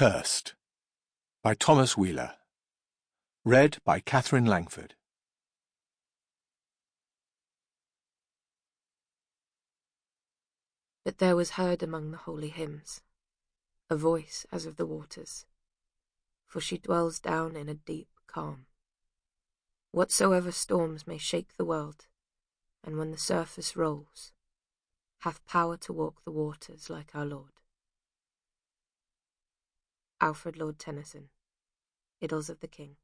Cursed by Thomas Wheeler. Read by Katherine Langford. But there was heard among the holy hymns a voice as of the waters, for she dwells down in a deep calm. Whatsoever storms may shake the world, and when the surface rolls, hath power to walk the waters like our Lord. Alfred Lord Tennyson, Idylls of the King.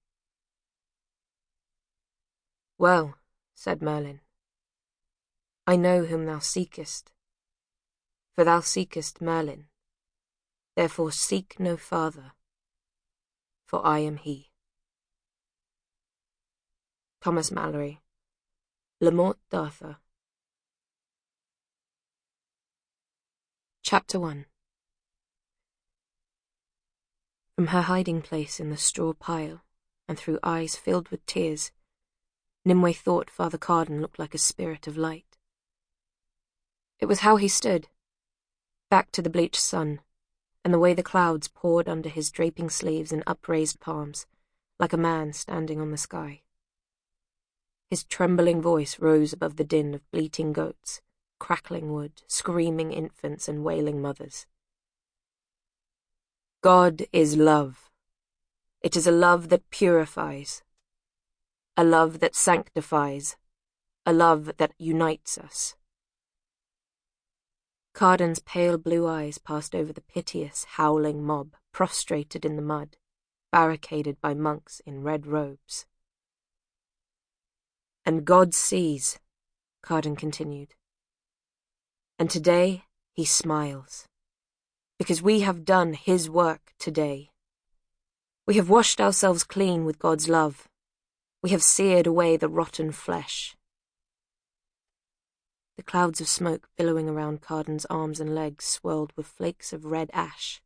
Well, said Merlin, I know whom thou seekest, for thou seekest Merlin. Therefore seek no farther, for I am he. Thomas Malory, Le Morte d'Arthur. Chapter 1. From her hiding place in the straw pile, and through eyes filled with tears, Nimue thought Father Carden looked like a spirit of light. It was how he stood, back to the bleached sun, and the way the clouds poured under his draping sleeves and upraised palms, like a man standing on the sky. His trembling voice rose above the din of bleating goats, crackling wood, screaming infants, and wailing mothers. God is love. It is a love that purifies, a love that sanctifies, a love that unites us. Carden's pale blue eyes passed over the piteous, howling mob, prostrated in the mud, barricaded by monks in red robes. And God sees, Carden continued. And today he smiles, because we have done his work today. We have washed ourselves clean with God's love. We have seared away the rotten flesh. The clouds of smoke billowing around Carden's arms and legs swirled with flakes of red ash.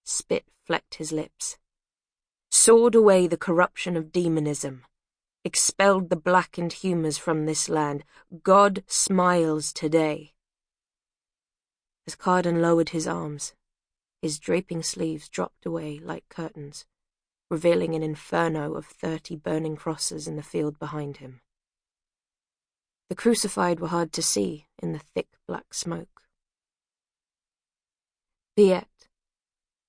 Spit flecked his lips. Sawed away the corruption of demonism. Expelled the blackened humours from this land. God smiles today. As Carden lowered his arms, his draping sleeves dropped away like curtains, revealing an inferno of 30 burning crosses in the field behind him. The crucified were hard to see in the thick black smoke. Biette,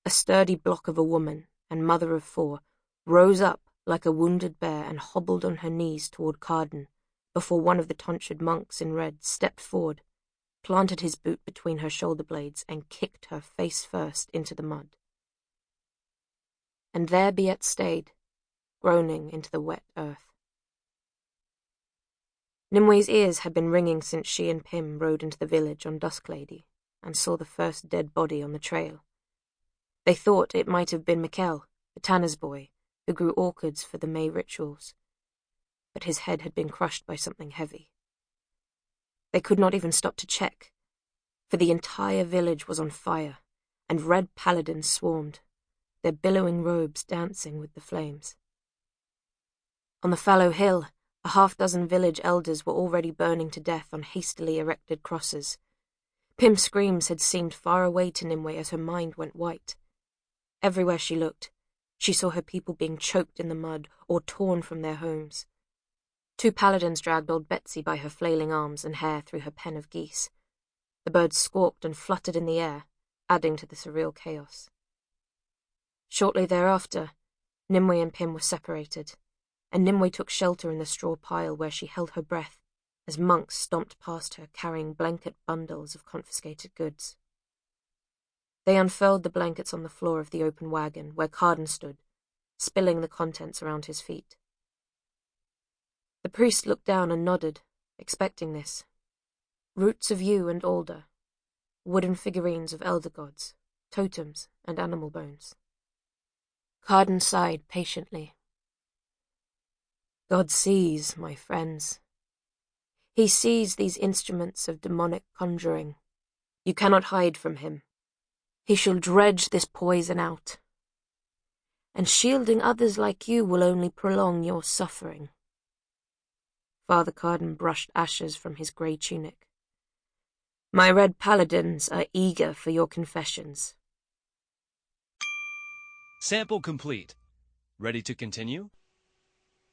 a sturdy block of a woman and mother of 4, rose up like a wounded bear and hobbled on her knees toward Carden before one of the tonsured monks in red stepped forward, planted his boot between her shoulder blades, and kicked her face first into the mud. And there Biette stayed, groaning into the wet earth. Nimue's ears had been ringing since she and Pym rode into the village on Dusk Lady and saw the first dead body on the trail. They thought it might have been Mikkel, the tanner's boy, who grew orchids for the May rituals, but his head had been crushed by something heavy. They could not even stop to check, for the entire village was on fire, and Red Paladins swarmed, their billowing robes dancing with the flames. On the fallow hill, a half-dozen village elders were already burning to death on hastily erected crosses. Pym's screams had seemed far away to Nimue as her mind went white. Everywhere she looked, she saw her people being choked in the mud or torn from their homes. 2 paladins dragged old Betsy by her flailing arms and hair through her pen of geese. The birds squawked and fluttered in the air, adding to the surreal chaos. Shortly thereafter, Nimue and Pym were separated, and Nimue took shelter in the straw pile where she held her breath as monks stomped past her carrying blanket bundles of confiscated goods. They unfurled the blankets on the floor of the open wagon where Carden stood, spilling the contents around his feet. The priest looked down and nodded, expecting this. Roots of yew and alder, wooden figurines of elder gods, totems, and animal bones. Carden sighed patiently. God sees, my friends. He sees these instruments of demonic conjuring. You cannot hide from him. He shall dredge this poison out. And shielding others like you will only prolong your suffering. Father Carden brushed ashes from his grey tunic. My Red Paladins are eager for your confessions. Sample complete. Ready to continue?